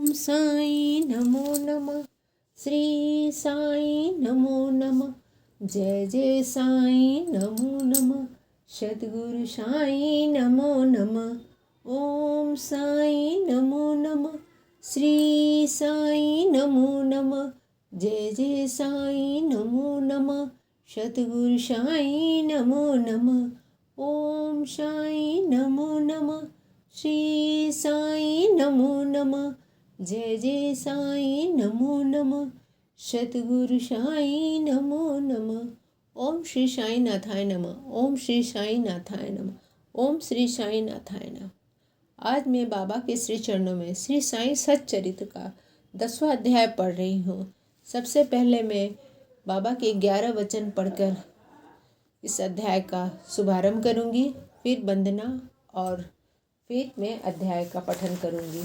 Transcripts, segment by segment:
साईं नमो नमः। श्री साईं नमो नमः। जय जय साईं नमो नमः। सद्गुरु साईं नमो नमः। ओम साईं नमो नमः। श्री साईं नमो नमः। जय जय साईं नमो नमः। सद्गुरु साईं नमो नमः। ओम साईं नमो नमः। श्री साईं नमो नमः। जय जय साईं नमो नमः। सद्गुरु साईं नमो नमः। ओम श्री साईं नाथाय नमः। ओम श्री साईं नाथाय नमः। ओम श्री साईं नाथाय नमः। आज मैं बाबा के श्री चरणों में श्री साईं सच्चरित्र का 10वां अध्याय पढ़ रही हूँ। सबसे पहले मैं बाबा के 11 वचन पढ़कर इस अध्याय का शुभारंभ करूँगी, फिर वंदना और फिर मैं अध्याय का पठन करूँगी।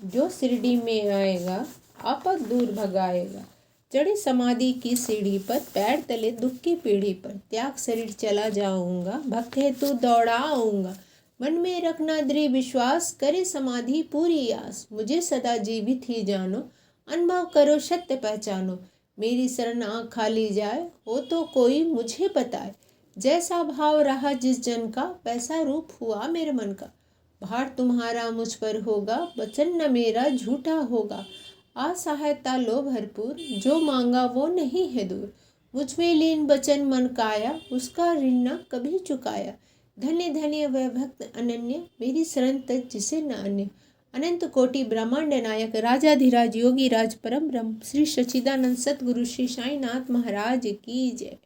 जो शिरडी में आएगा आपद दूर भगाएगा। चढ़ी समाधि की सीढ़ी पर, पैर तले दुख की पीढ़ी पर, त्याग शरीर चला जाऊंगा, भक्त हेतु दौड़ाऊंगा। मन में रखना दृढ़ विश्वास, करे समाधि पूरी आस। मुझे सदा जीवित ही जानो, अनुभव करो सत्य पहचानो। मेरी शरण आँख खाली जाए, हो तो कोई मुझे बताए। जैसा भाव रहा जिस जन का, वैसा रूप हुआ मेरे मन का। भार तुम्हारा मुझ पर होगा, वचन न मेरा झूठा होगा। असहायता लो भरपूर, जो मांगा वो नहीं है दूर। मुझ में लीन वचन मन काया, उसका ऋण न कभी चुकाया। धन्य धन्य वह भक्त अनन्य, मेरी शरण तज जिसे न अन्य। अनंत कोटि ब्रह्मांड नायक, राजाधिराज योगी राज परम ब्रह्म, श्री सच्चिदानंद सतगुरु श्री साईनाथ महाराज की जय।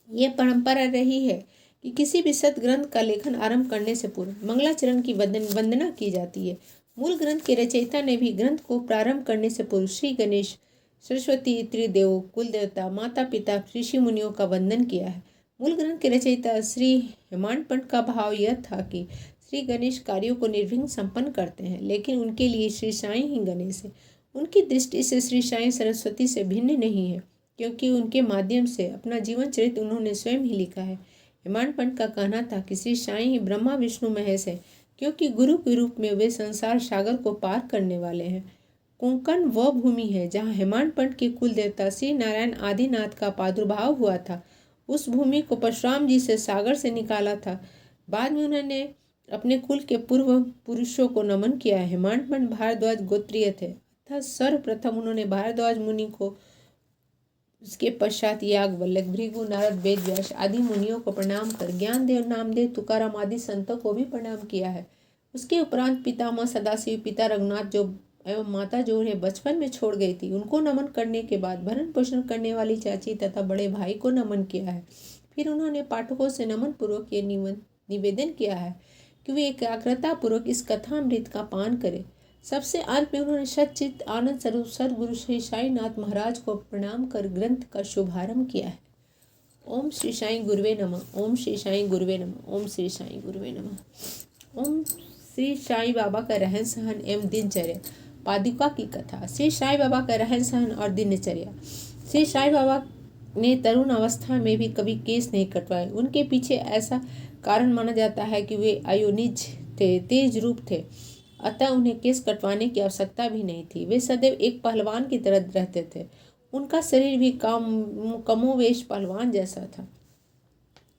ये परंपरा रही है कि किसी भी सतग्रंथ का लेखन आरंभ करने से पूर्व मंगलाचरण की वंदना की जाती है। मूल ग्रंथ के रचयिता ने भी ग्रंथ को प्रारंभ करने से पूर्व श्री गणेश, सरस्वती, त्रिदेव, कुल देवता, माता पिता, ऋषि मुनियों का वंदन किया है। मूल ग्रंथ के रचयिता श्री हेमाड पंत का भाव यह था कि श्री गणेश कार्यों को निर्विघ्न संपन्न करते हैं, लेकिन उनके लिए श्री साईं ही गणेश है। उनकी दृष्टि से श्री साईं सरस्वती से भिन्न नहीं है, क्योंकि उनके माध्यम से अपना जीवन चरित्र उन्होंने स्वयं ही लिखा है। हेमाड पंत का कहना था कि श्री साईं ही ब्रह्मा विष्णु महेश है, क्योंकि गुरु के रूप में वे संसार सागर को पार करने वाले हैं। कोंकण वह भूमि है जहाँ हेमाड पंत के कुल देवता श्री नारायण आदिनाथ का प्रादुर्भाव हुआ था। उस भूमि को परशुराम जी से सागर से निकाला था। बाद में उन्होंने अपने कुल के पूर्व पुरुषों को नमन किया। हेमाड पंत भारद्वाज गोत्रीय थे, अर्थात सर्वप्रथम उन्होंने भारद्वाज मुनि को, उसके पश्चात याज्ञवल्क्य, भृगु, नारद, वेद व्यास आदि मुनियों को प्रणाम कर ज्ञानदेव, नामदेव, तुकाराम आदि संतों को भी प्रणाम किया है। उसके उपरांत पितामह सदाशिव, पिता रघुनाथ जो एवं माता जो उन्हें बचपन में छोड़ गई थी, उनको नमन करने के बाद भरण पोषण करने वाली चाची तथा बड़े भाई को नमन किया है। फिर उन्होंने पाठकों से नमन पूर्वक ये निवेदन किया है कि वे एकाग्रता पूर्वक इस कथामृत का पान करें। सबसे अंत में उन्होंने सच्चित आनंद स्वरूप सद्गुरु श्री साईनाथ महाराज को प्रणाम कर ग्रंथ का शुभारंभ किया है। ओम श्री साईं गुरुवे नमः। ओम श्री साईं गुरुवे नमः। ओम श्री साईं गुरुवे नमः। ओम श्री साईं बाबा का रहन सहन एवं दिनचर्या। पादुका की कथा। श्री साईं बाबा का रहन सहन और दिनचर्या। श्री साईं बाबा ने तरुण अवस्था में भी कभी केस नहीं कटवाए। उनके पीछे ऐसा कारण माना जाता है कि वे अयोनिज थे, तेज रूप थे, अतः उन्हें केस कटवाने की आवश्यकता भी नहीं थी। वे सदैव एक पहलवान की तरह रहते थे। उनका शरीर भी कमोवेश पहलवान जैसा था।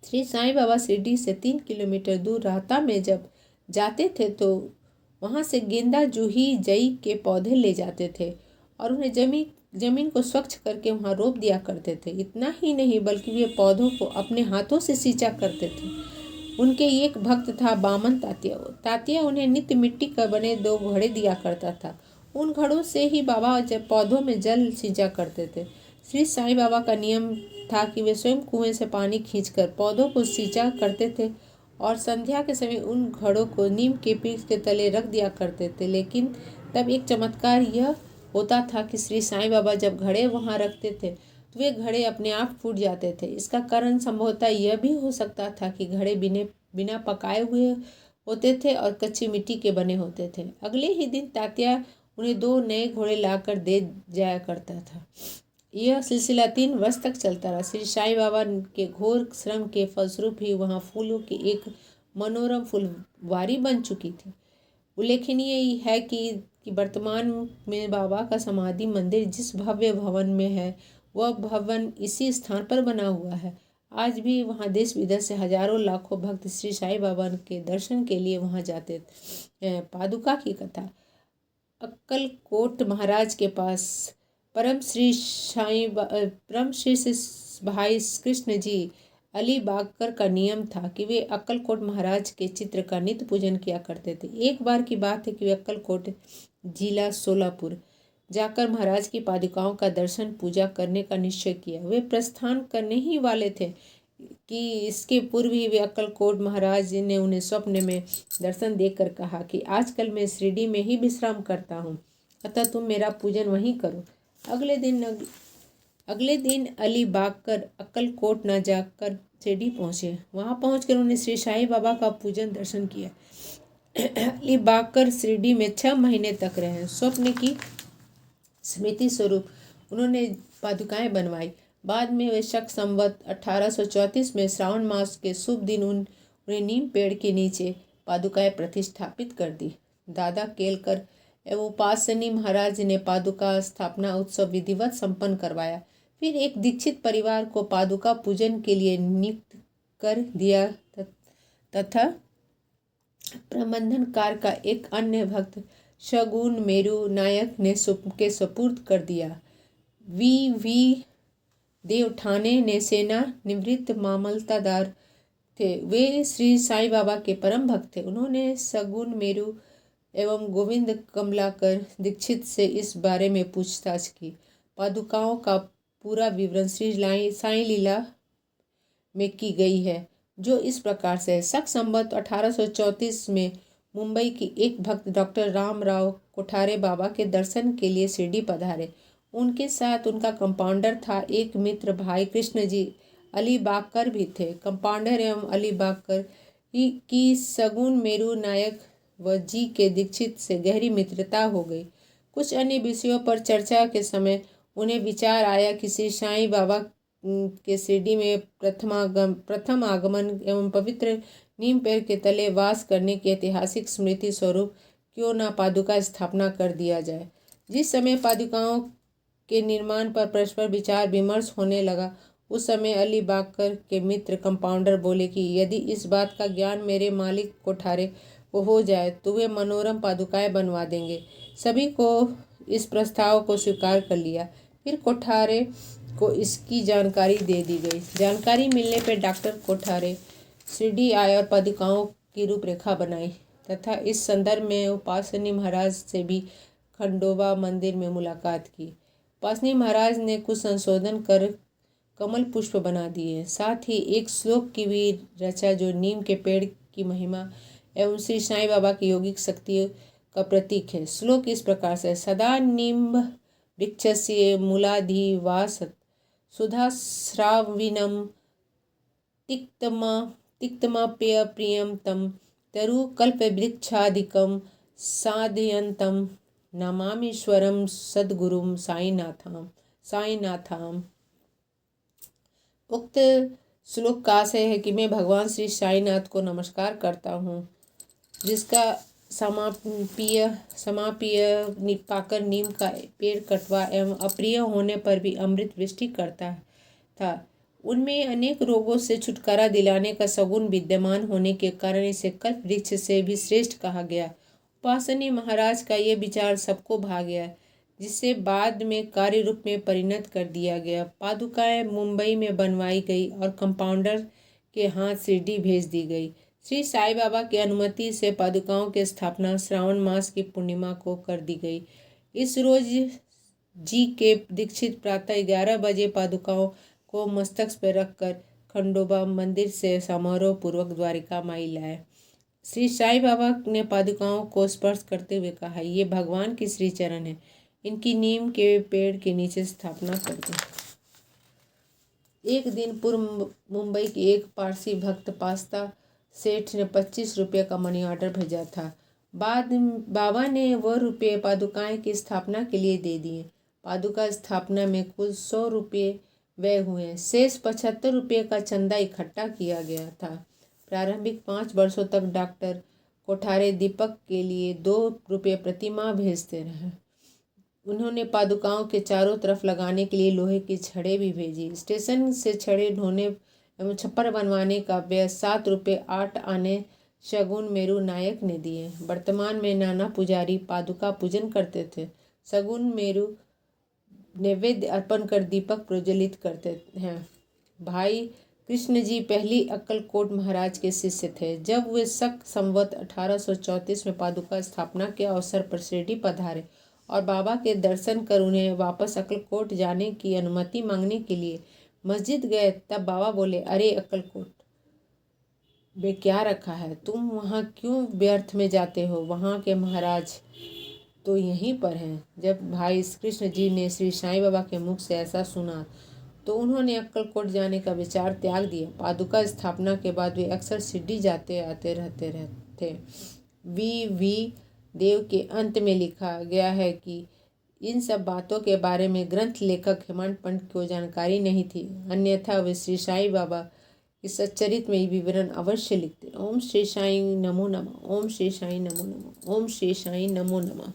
श्री साईं बाबा शिरडी से 3 किलोमीटर दूर राहता में जब जाते थे तो वहाँ से गेंदा, जूही, जई के पौधे ले जाते थे और उन्हें जमीन को स्वच्छ करके वहाँ रोप दिया करते थे। इतना ही नहीं बल्कि वे पौधों को अपने हाथों से सींचा करते थे। उनके एक भक्त था बामन तात्या। तात्या उन्हें नित्य मिट्टी का बने 2 घड़े दिया करता था। उन घड़ों से ही बाबा जब पौधों में जल सींचा करते थे। श्री साईं बाबा का नियम था कि वे स्वयं कुएं से पानी खींचकर पौधों को सींचा करते थे और संध्या के समय उन घड़ों को नीम के वृक्ष के तले रख दिया करते थे। लेकिन तब एक चमत्कार यह होता था कि श्री साईं बाबा जब घड़े वहाँ रखते थे तो वे घड़े अपने आप फूट जाते थे। इसका कारण संभवतः यह भी हो सकता था कि घड़े बिना पकाए हुए होते थे और कच्ची मिट्टी के बने होते थे। अगले ही दिन तात्या उन्हें 2 नए घोड़े लाकर दे जाया करता था। यह सिलसिला 3 वर्ष तक चलता रहा। श्री साईं बाबा के घोर श्रम के फलस्वरूप ही वहाँ फूलों की एक मनोरम फुलवारी बन चुकी थी। उल्लेखनीय है कि वर्तमान में बाबा का समाधि मंदिर जिस भव्य भवन में है वह भवन इसी स्थान पर बना हुआ है। आज भी वहाँ देश विदेश से हजारों लाखों भक्त श्री साईं बाबा के दर्शन के लिए वहाँ जाते हैं। पादुका की कथा। अक्कलकोट महाराज के पास परम श्री भाई कृष्ण जी अली बाकर का नियम था कि वे अक्कलकोट महाराज के चित्र का नित्य पूजन किया करते थे। एक बार की बात है कि वे अक्कलकोट जिला सोलापुर जाकर महाराज की पादुकाओं का दर्शन पूजा करने का निश्चय किया। वे प्रस्थान करने ही वाले थे कि इसके पूर्व ही वे अक्कलकोट महाराज ने उन्हें स्वप्न में दर्शन देकर कहा कि आजकल मैं शिरडी में ही विश्राम करता हूँ, अतः तुम मेरा पूजन वहीं करो। अगले दिन अली बाकर अक्कलकोट न जाकर शिरडी पहुँचे। वहाँ पहुँचकर उन्होंने श्री साईं बाबा का पूजन दर्शन किया। अली बाकर शिरडी में 6 महीने तक रहे। स्वप्न की स्मृति स्वरूप उन्होंने पादुकाएं बनवाई। बाद में वे शक संवत 1834 में श्रावण मास के शुभ दिन उन्हें नीम पेड़ के नीचे पादुकाएं प्रतिष्ठापित कर दी। दादा केलकर एवं उपासनी महाराज ने पादुका स्थापना उत्सव विधिवत संपन्न करवाया। फिर एक दीक्षित परिवार को पादुका पूजन के लिए नियुक्त कर दिया तथा प्रबंधनकार का एक अन्य भक्त शगुन मेरू नायक ने के सुपुर्द कर दिया। वी देवठाने ने सेना निवृत्त मामलतदार थे। वे श्री साईं बाबा के परम भक्त थे। उन्होंने शगुन मेरू एवं गोविंद कमलाकर दीक्षित से इस बारे में पूछताछ की। पादुकाओं का पूरा विवरण श्री साईं लीला में की गई है, जो इस प्रकार से है। शक संवत 1834 में मुंबई की एक भक्त डॉक्टर रामराव कोठारे बाबा के दर्शन के लिए शिरडी पधारे। उनके साथ उनका कंपाउंडर था। एक मित्र भाई कृष्ण जी अली बाकर भी थे। कंपाउंडर एवं अली बाकर की शगुन मेरू नायक व जी के दीक्षित से गहरी मित्रता हो गई। कुछ अन्य विषयों पर चर्चा के समय उन्हें विचार आया कि श्री साईं बाबा के शिरडी में प्रथम आगमन एवं पवित्र नीम पेड़ के तले वास करने की ऐतिहासिक स्मृति स्वरूप क्यों न पादुका स्थापना कर दिया जाए। जिस समय पादुकाओं के निर्माण पर परस्पर विचार विमर्श होने लगा, उस समय अली बाकर के मित्र कंपाउंडर बोले कि यदि इस बात का ज्ञान मेरे मालिक कोठारे को हो जाए तो वे मनोरम पादुकाएं बनवा देंगे। सभी को इस प्रस्ताव को स्वीकार कर लिया। फिर कोठारे को इसकी जानकारी दे दी गई। जानकारी मिलने पर डॉक्टर कोठारे शिरडी आए और पादुकाओं की रूपरेखा बनाई तथा इस संदर्भ में उपासनी महाराज से भी खंडोबा मंदिर में मुलाकात की। उपासनी महाराज ने कुछ संशोधन कर कमल पुष्प बना दिए। साथ ही एक श्लोक की भी रचा जो नीम के पेड़ की महिमा एवं श्री साईं बाबा की योगिक शक्ति का प्रतीक है। श्लोक इस प्रकार से: सदा निम्ब वृक्षस्य मूलाधिवासत् सुधा श्राविणं तिक्तमप्य प्रियं तं तरुकल्पवृक्षादिकं साधयन्तं नमामीश्वरं सद्गुरुं साईनाथाम। उक्त श्लोक का आशय है कि मैं भगवान श्री साईनाथ को नमस्कार करता हूँ, जिसका समाप्य पाकर नीम का पेड़ कटवा एवं अप्रिय होने पर भी अमृत वृष्टि करता था। उनमें अनेक रोगों से छुटकारा दिलाने का सगुण विद्यमान होने के कारण इसे कल्प वृक्ष से भी श्रेष्ठ कहा गया। उपासनी महाराज का ये विचार सबको भा गया, जिसे बाद में कार्य रूप में परिणत कर दिया गया। पादुकाएं मुंबई में बनवाई गई और कंपाउंडर के हाथ शिरडी भेज दी गई। श्री साईं बाबा की अनुमति से पादुकाओं की स्थापना श्रावण मास की पूर्णिमा को कर दी गई। इस रोज जी के दीक्षित प्रातः 11 बजे पादुकाओं को मस्तक पर रखकर खंडोबा मंदिर से समारोह पूर्वक द्वारिका माई लाए। श्री साईं बाबा ने पादुकाओं को स्पर्श करते हुए कहा, ये भगवान की श्री चरण है, इनकी नीम के पेड़ के नीचे स्थापना कर दें। एक दिन पूर्व मुंबई के एक पारसी भक्त पास्ता सेठ ने 25 रुपये का मनी ऑर्डर भेजा था। बाबा ने वह रुपये पादुकाएं की स्थापना के लिए दे दिए। पादुका स्थापना में कुल 100 रुपये व्यय हुए। शेष 75 रुपये का चंदा इकट्ठा किया गया था। प्रारंभिक 5 वर्षों तक डॉक्टर कोठारे दीपक के लिए 2 रुपये प्रति माह भेजते रहे। उन्होंने पादुकाओं के चारों तरफ लगाने के लिए लोहे की छड़ें भी भेजी। स्टेशन से छड़ें ढोने एवं छप्पर बनवाने का व्यय 7 रुपये 8 आने शगुन मेरू नायक ने दिए। वर्तमान में नाना पुजारी पादुका पूजन करते थे। शगुन मेरू नैवेद्य अर्पण कर दीपक प्रज्वलित करते हैं। भाई कृष्ण जी पहली अक्कलकोट महाराज के शिष्य थे। जब वे शक संवत 1834 में पादुका स्थापना के अवसर पर शिरडी पधारे और बाबा के दर्शन कर उन्हें वापस अक्कलकोट जाने की अनुमति मांगने के लिए मस्जिद गए, तब बाबा बोले, अरे अक्कलकोट में क्या रखा है, तुम वहाँ क्यों व्यर्थ में जाते हो, वहाँ के महाराज तो यहीं पर हैं। जब भाई कृष्ण जी ने श्री साईं बाबा के मुख से ऐसा सुना तो उन्होंने अक्कलकोट जाने का विचार त्याग दिया। पादुका स्थापना के बाद वे अक्सर शिरडी जाते आते रहते थे। वी देव के अंत में लिखा गया है कि इन सब बातों के बारे में ग्रंथ लेखक हेमंत पंत को जानकारी नहीं थी, अन्यथा वे श्री साईं बाबा के सच्चरित्र में विवरण अवश्य लिखते। ओम श्री साईं नमो नमः। ओम श्री साईं नमो नमः। ओम श्री साईं नमो नमः।